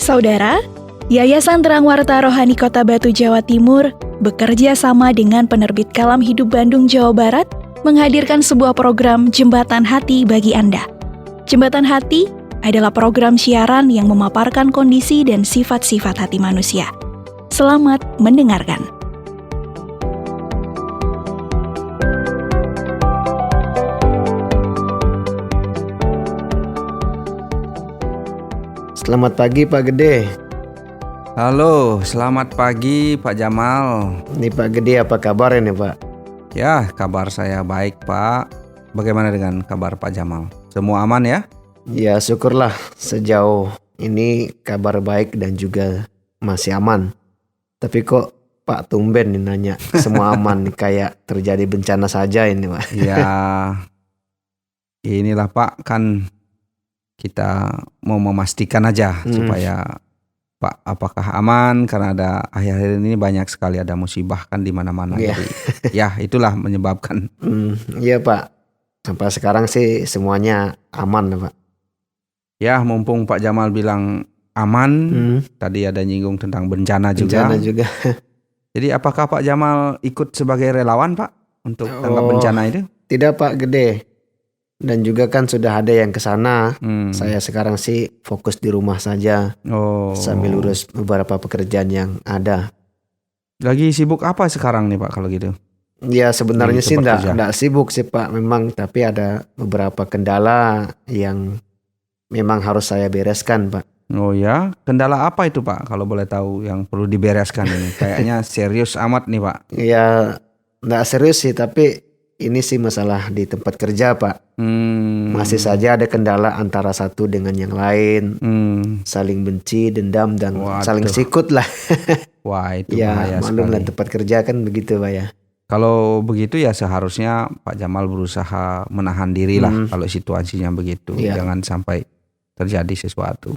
Saudara, Yayasan Terang Warta Rohani Kota Batu, Jawa Timur bekerja sama dengan penerbit Kalam Hidup Bandung, Jawa Barat menghadirkan sebuah program Jembatan Hati bagi Anda. Jembatan Hati adalah program siaran yang memaparkan kondisi dan sifat-sifat hati manusia. Selamat mendengarkan. Selamat pagi Pak Gede. Halo, selamat pagi Pak Jamal. Ini Pak Gede, apa kabar ini Pak? Ya, kabar saya baik Pak. Bagaimana dengan kabar Pak Jamal? Semua aman ya? Ya syukurlah sejauh ini kabar baik dan juga masih aman. Tapi kok Pak tumben nih nanya semua aman nih, kayak terjadi bencana saja ini Pak. Ya, inilah Pak, kan kita mau memastikan aja supaya Pak apakah aman, karena ada akhir-akhir ini banyak sekali ada musibah kan di mana-mana. Iya. Jadi ya itulah menyebabkan. Iya Pak, sampai sekarang sih semuanya aman Pak. Ya, mumpung Pak Jamal bilang aman, tadi ada nyinggung tentang bencana juga. Bencana juga. Jadi apakah Pak Jamal ikut sebagai relawan Pak untuk tanggap bencana itu? Tidak Pak Gede. Dan juga kan sudah ada yang ke sana. Saya sekarang sih fokus di rumah saja. Sambil urus beberapa pekerjaan yang ada. Lagi sibuk apa sekarang nih Pak kalau gitu? Ya sebenarnya sih tempat kerja. enggak sibuk sih Pak memang, tapi ada beberapa kendala yang memang harus saya bereskan Pak. Oh ya, kendala apa itu Pak kalau boleh tahu yang perlu dibereskan ini? Kayaknya serius amat nih Pak. Ya enggak serius sih, tapi ini sih masalah di tempat kerja Pak. Masih saja ada kendala antara satu dengan yang lain. Saling benci, dendam, dan saling sikut lah. Wah itu ya, bahaya maklum lah sekali. tempat kerja kan begitu Pak ya. Kalau begitu ya seharusnya Pak Jamal berusaha menahan diri lah kalau situasinya begitu. Iya. Jangan sampai terjadi sesuatu.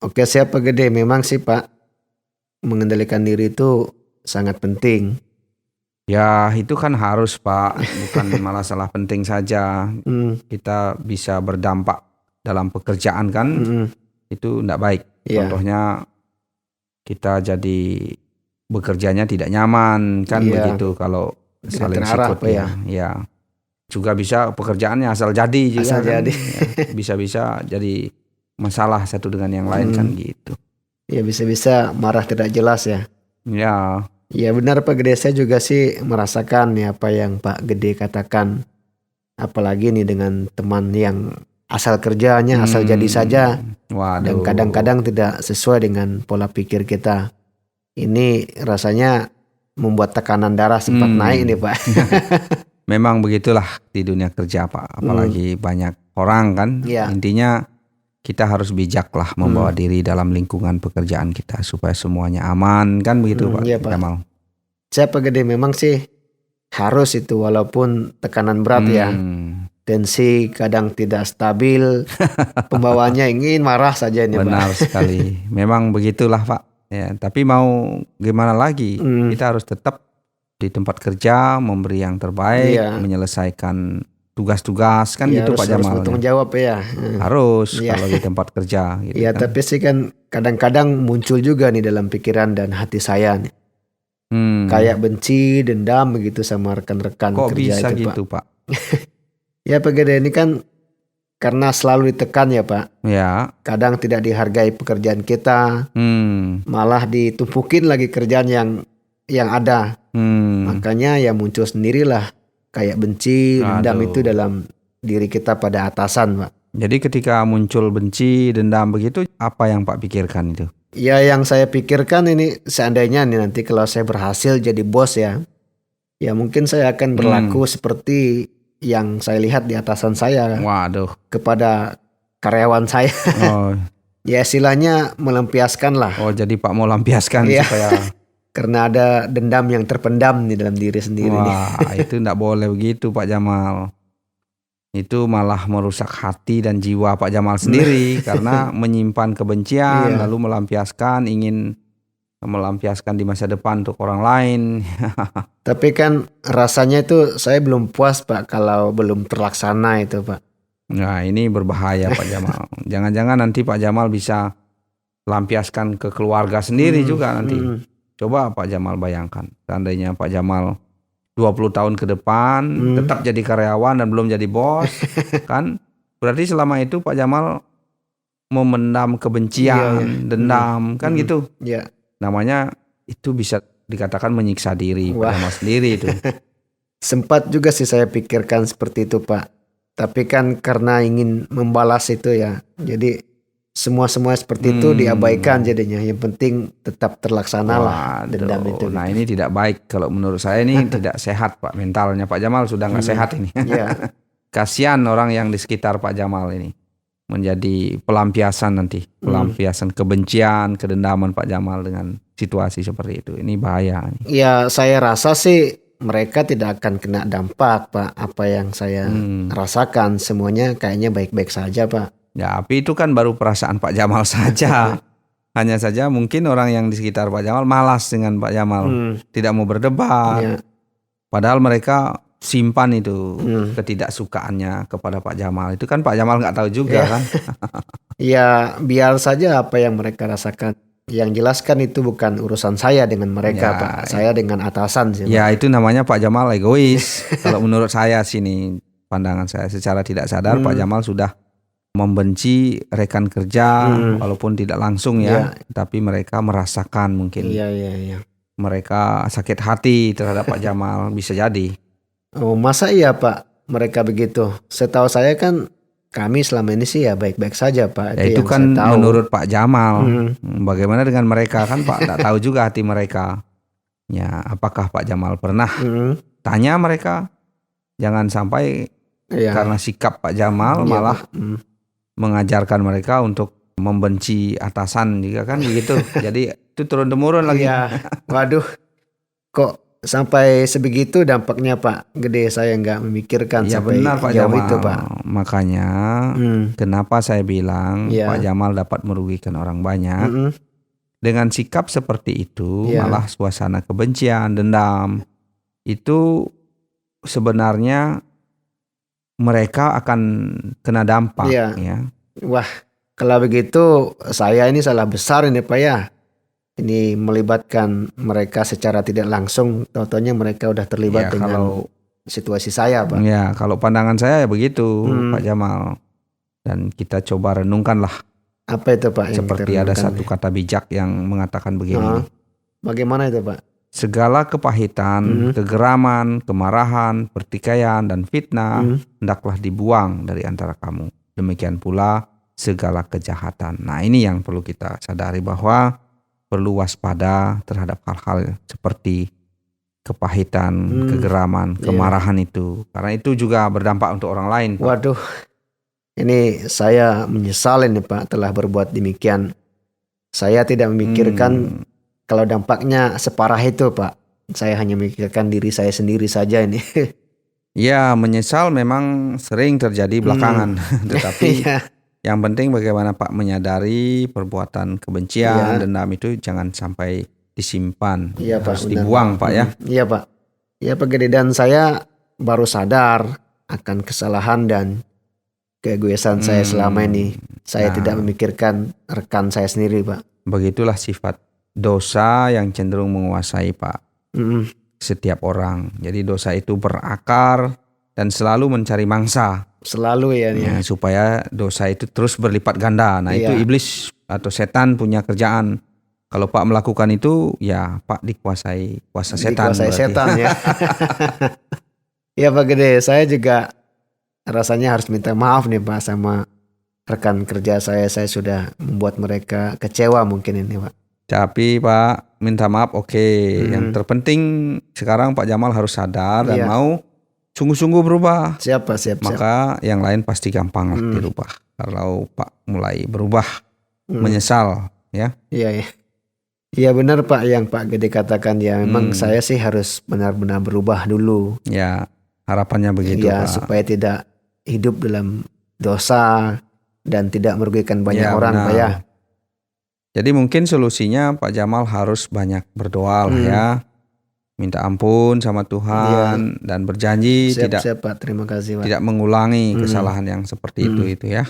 Oke siapa Gede, memang sih Pak mengendalikan diri itu sangat penting. Ya itu kan harus Pak, bukan malah salah penting saja. Kita bisa berdampak dalam pekerjaan kan, itu enggak baik. Iya. Contohnya kita jadi bekerjanya tidak nyaman kan, Iya. begitu kalau Tidak saling terarah, sikut Pak, ya. ya. Juga bisa pekerjaannya asal jadi juga Asal kan. jadi. Ya, bisa-bisa jadi masalah satu dengan yang lain kan gitu. Ya bisa-bisa marah tidak jelas ya. Ya. Ya benar Pak Gede, saya juga sih merasakan ya apa yang Pak Gede katakan. Apalagi nih dengan teman yang asal kerjanya asal jadi saja. Waduh. Dan kadang-kadang tidak sesuai dengan pola pikir kita. Ini rasanya membuat tekanan darah sempat naik nih Pak. Memang begitulah di dunia kerja Pak. Apalagi banyak orang kan. Iya. Intinya kita harus bijak lah membawa diri dalam lingkungan pekerjaan kita supaya semuanya aman kan begitu Pak. Iya, Pak. Jamal. Saya Pak Gede memang sih harus itu walaupun tekanan berat ya. Tensi kadang tidak stabil. Pembawanya ingin marah saja ini Benar Pak. sekali. Memang begitulah Pak. Ya, tapi mau gimana lagi? Kita harus tetap di tempat kerja memberi yang terbaik, Iya. menyelesaikan tugas-tugas kan Ya, gitu Pak harus Jamal. bertanggung jawab ya. Harus Iya. kalau di tempat kerja gitu Ya kan. tapi sih kan kadang-kadang muncul juga nih dalam pikiran dan hati saya nih. Kayak benci, dendam begitu sama rekan-rekan Kok kerja bisa itu gitu Pak. Pak? Ya Pak Gede, ini kan karena selalu ditekan ya Pak. Ya. Kadang tidak dihargai pekerjaan kita, malah ditumpukin lagi kerjaan yang ada. Makanya ya muncul sendirilah kayak benci, dendam Aduh. itu dalam diri kita pada atasan Pak. Jadi ketika muncul benci, dendam begitu, apa yang Pak pikirkan itu? Ya yang saya pikirkan ini seandainya nih nanti kalau saya berhasil jadi bos ya mungkin saya akan berlaku seperti yang saya lihat di atasan saya Waduh. kepada karyawan saya. Oh, Ya istilahnya melampiaskan lah. jadi Pak mau lampiaskan Iya. supaya Karena ada dendam yang terpendam di dalam diri sendiri nih. wah, itu enggak boleh begitu Pak Jamal. Itu malah merusak hati dan jiwa Pak Jamal sendiri karena menyimpan kebencian Iya. lalu ingin melampiaskan di masa depan untuk orang lain. Tapi kan rasanya itu saya belum puas Pak kalau belum terlaksana itu Pak. Nah, ini berbahaya Pak Jamal. Jangan-jangan nanti Pak Jamal bisa lampiaskan ke keluarga sendiri juga nanti. Coba Pak Jamal bayangkan, seandainya Pak Jamal 20 tahun ke depan tetap jadi karyawan dan belum jadi bos, kan berarti selama itu Pak Jamal memendam kebencian, dendam, kan gitu. Iya. Namanya itu bisa dikatakan menyiksa diri Pak Jamal sendiri itu. Sempat juga sih saya pikirkan seperti itu Pak. Tapi kan karena ingin membalas itu ya, jadi semua seperti itu diabaikan jadinya. Yang penting tetap terlaksana lah dendam itu. Nah ini tidak baik kalau menurut saya, ini tidak sehat Pak, mentalnya Pak Jamal sudah nggak sehat ini. Iya. Kasihan orang yang di sekitar Pak Jamal ini menjadi pelampiasan nanti, pelampiasan kebencian, kedendaman Pak Jamal dengan situasi seperti itu. Ini bahaya. Ya saya rasa sih mereka tidak akan kena dampak Pak. Apa yang saya rasakan semuanya kayaknya baik-baik saja Pak. Ya, tapi itu kan baru perasaan Pak Jamal saja. Hanya saja mungkin orang yang di sekitar Pak Jamal malas dengan Pak Jamal, tidak mau berdebat. Iya. Padahal mereka simpan itu ketidaksukaannya kepada Pak Jamal. Itu kan Pak Jamal nggak tahu juga kan. Ya biar saja apa yang mereka rasakan. Yang jelas kan itu bukan urusan saya dengan mereka Pak. Saya dengan atasan sih Pak. Ya itu namanya Pak Jamal egois. Kalau menurut saya sini, pandangan saya secara tidak sadar Pak Jamal sudah membenci rekan kerja walaupun tidak langsung ya, tapi mereka merasakan mungkin. Iya. Mereka sakit hati terhadap Pak Jamal, bisa jadi. Oh masa iya Pak mereka begitu? Setahu saya kan kami selama ini sih ya baik-baik saja Pak. Ya, itu yang kan saya tahu. menurut Pak Jamal. Bagaimana dengan mereka kan Pak tidak tahu juga hati mereka. Ya apakah Pak Jamal pernah tanya mereka? Jangan sampai karena sikap Pak Jamal malah mengajarkan mereka untuk membenci atasan juga kan begitu. Jadi itu turun-temurun lagi. Iya. Waduh, kok sampai sebegitu dampaknya Pak? Gede, saya nggak memikirkan Ya sampai benar Pak jauh Jamal. itu Pak. Makanya kenapa saya bilang Pak Jamal dapat merugikan orang banyak. Dengan sikap seperti itu malah suasana kebencian, dendam itu sebenarnya mereka akan kena dampak ya. Wah, kalau begitu saya ini salah besar ini Pak ya. Ini melibatkan mereka secara tidak langsung, tautannya mereka udah terlibat dengan situasi saya Pak. Ya, kalau pandangan saya ya begitu Pak Jamal. Dan kita coba renungkanlah. Apa itu Pak? Seperti ada satu kata bijak yang mengatakan begini. Bagaimana itu Pak? Segala kepahitan, kegeraman, kemarahan, pertikaian, dan fitnah hendaklah dibuang dari antara kamu. Demikian pula segala kejahatan. Nah ini yang perlu kita sadari, bahwa perlu waspada terhadap hal-hal seperti kepahitan, kegeraman, kemarahan itu. Karena itu juga berdampak untuk orang lain. Waduh, ini saya menyesal ini Pak telah berbuat demikian. Saya tidak memikirkan kalau dampaknya separah itu Pak. Saya hanya memikirkan diri saya sendiri saja ini. Ya menyesal memang sering terjadi belakangan. Tetapi yang penting bagaimana Pak menyadari perbuatan kebencian, dendam itu jangan sampai disimpan. Iya Pak, harus dibuang Pak ya. Iya Pak. Ya Pak Gede, dan saya baru sadar akan kesalahan dan keegoisan saya selama ini. Saya tidak memikirkan rekan saya sendiri Pak. Begitulah sifat dosa yang cenderung menguasai Pak setiap orang. Jadi dosa itu berakar dan selalu mencari mangsa. Selalu ya. Supaya dosa itu terus berlipat ganda. Nah itu iblis atau setan punya kerjaan. Kalau Pak melakukan itu ya Pak dikuasai kuasa setan. Dikuasai setan ya. Ya Pak Gede, saya juga rasanya harus minta maaf nih Pak sama rekan kerja saya. Saya sudah membuat mereka kecewa mungkin ini Pak. Tapi Pak minta maaf Yang terpenting sekarang Pak Jamal harus sadar dan mau sungguh-sungguh berubah. Siap. Maka yang lain pasti gampang lah dirubah. Kalau Pak mulai berubah, menyesal ya. Iya benar Pak yang Pak Gede katakan ya. Memang saya sih harus benar-benar berubah dulu. Ya harapannya begitu Pak. Supaya tidak hidup dalam dosa dan tidak merugikan banyak orang Pak ya. Jadi mungkin solusinya Pak Jamal harus banyak berdoa lah ya. Minta ampun sama Tuhan dan berjanji siap, Pak. Terima kasih Pak. Tidak mengulangi kesalahan yang seperti itu ya.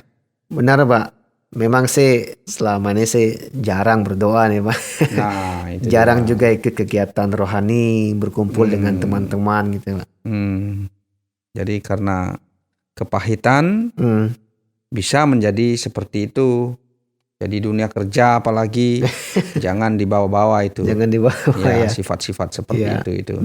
Benar Pak. memang sih selama ini sih jarang berdoa nih Pak. Nah, itu Jarang juga ikut kegiatan rohani, berkumpul dengan teman-teman gitu Pak. Jadi karena kepahitan bisa menjadi seperti itu. Jadi dunia kerja apalagi jangan dibawa-bawa itu. Jangan dibawa ya. Sifat-sifat seperti itu.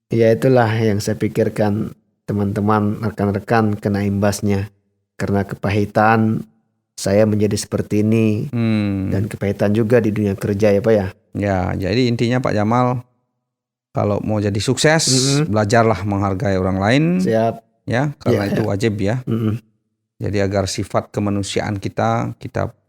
Ya itulah yang saya pikirkan, teman-teman, rekan-rekan kena imbasnya. Karena kepahitan saya menjadi seperti ini. Dan kepahitan juga di dunia kerja ya Pak ya. Ya, jadi intinya Pak Jamal, kalau mau jadi sukses, belajarlah menghargai orang lain. Siap. Ya, karena itu wajib ya. Jadi agar sifat kemanusiaan kita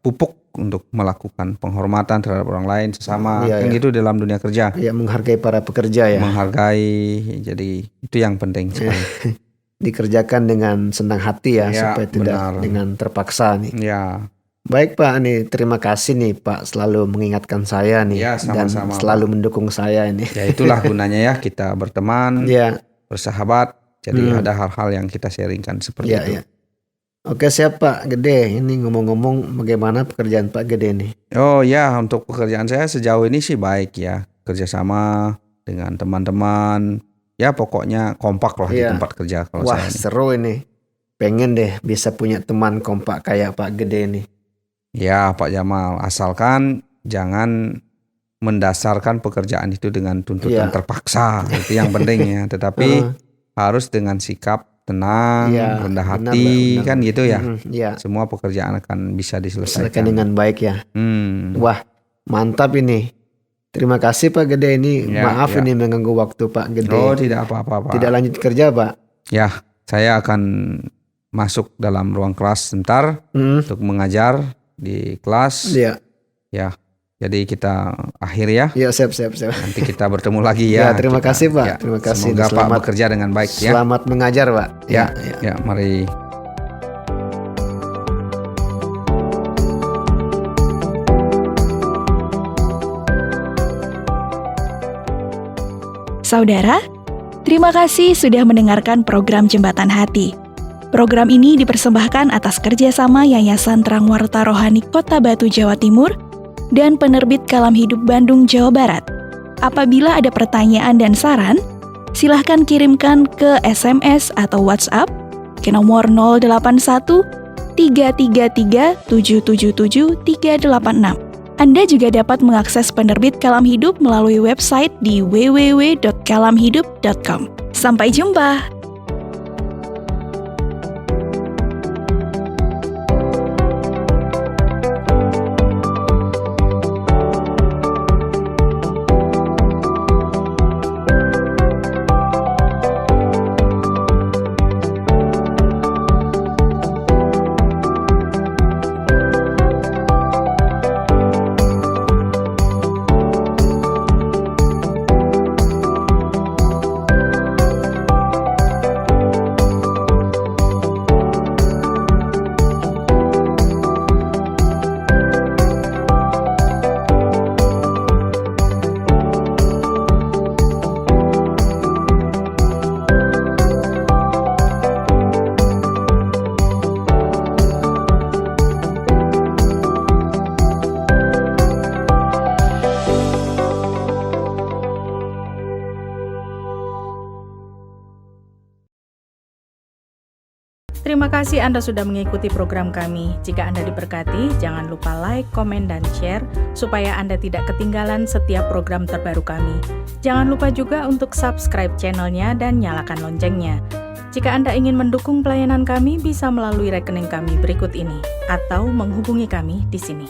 pupuk untuk melakukan penghormatan terhadap orang lain sesama, gitu dalam dunia kerja. Ya, menghargai para pekerja ya. Menghargai, jadi itu yang penting sekali. Dikerjakan dengan senang hati ya, supaya tidak dengan terpaksa nih. Ya. Baik Pak, nih terima kasih nih Pak selalu mengingatkan saya nih, dan selalu mendukung saya ini. Ya itulah gunanya ya kita berteman, bersahabat. Jadi ada hal-hal yang kita sharingkan seperti itu. Ya. Oke siap Pak Gede, ini ngomong-ngomong bagaimana pekerjaan Pak Gede nih? Oh ya, untuk pekerjaan saya sejauh ini sih baik ya, kerjasama dengan teman-teman, ya pokoknya kompak lah di tempat kerja kalau saya. Wah seru ini, pengen deh bisa punya teman kompak kayak Pak Gede nih. Ya Pak Jamal, asalkan jangan mendasarkan pekerjaan itu dengan tuntutan terpaksa, itu yang penting ya, tetapi harus dengan sikap tenang, rendah hati, benar. Kan gitu ya. Semua pekerjaan akan bisa diselesaikan dengan baik ya. Wah, mantap ini. Terima kasih Pak Gede ini. Maaf ini mengganggu waktu Pak Gede. Oh, tidak apa-apa Pak. Tidak lanjut kerja Pak? Ya, saya akan masuk dalam ruang kelas sebentar untuk mengajar di kelas. Ya. Jadi kita akhir ya. Ya siap. Nanti kita bertemu lagi ya. Terima kasih Pak. Terima kasih. Semoga Pak bekerja dengan baik ya. Selamat mengajar Pak. Ya, mari. Saudara, terima kasih sudah mendengarkan program Jembatan Hati. Program ini dipersembahkan atas kerjasama Yayasan Terang Warta Rohani Kota Batu, Jawa Timur, dan Penerbit Kalam Hidup Bandung, Jawa Barat. Apabila ada pertanyaan dan saran, silahkan kirimkan ke SMS atau WhatsApp ke nomor 081 333 777 386. Anda juga dapat mengakses Penerbit Kalam Hidup melalui website di www.kalamhidup.com. Sampai jumpa! Terima kasih Anda sudah mengikuti program kami. Jika Anda diberkati, jangan lupa like, komen, dan share supaya Anda tidak ketinggalan setiap program terbaru kami. Jangan lupa juga untuk subscribe channelnya dan nyalakan loncengnya. Jika Anda ingin mendukung pelayanan kami, bisa melalui rekening kami berikut ini atau menghubungi kami di sini.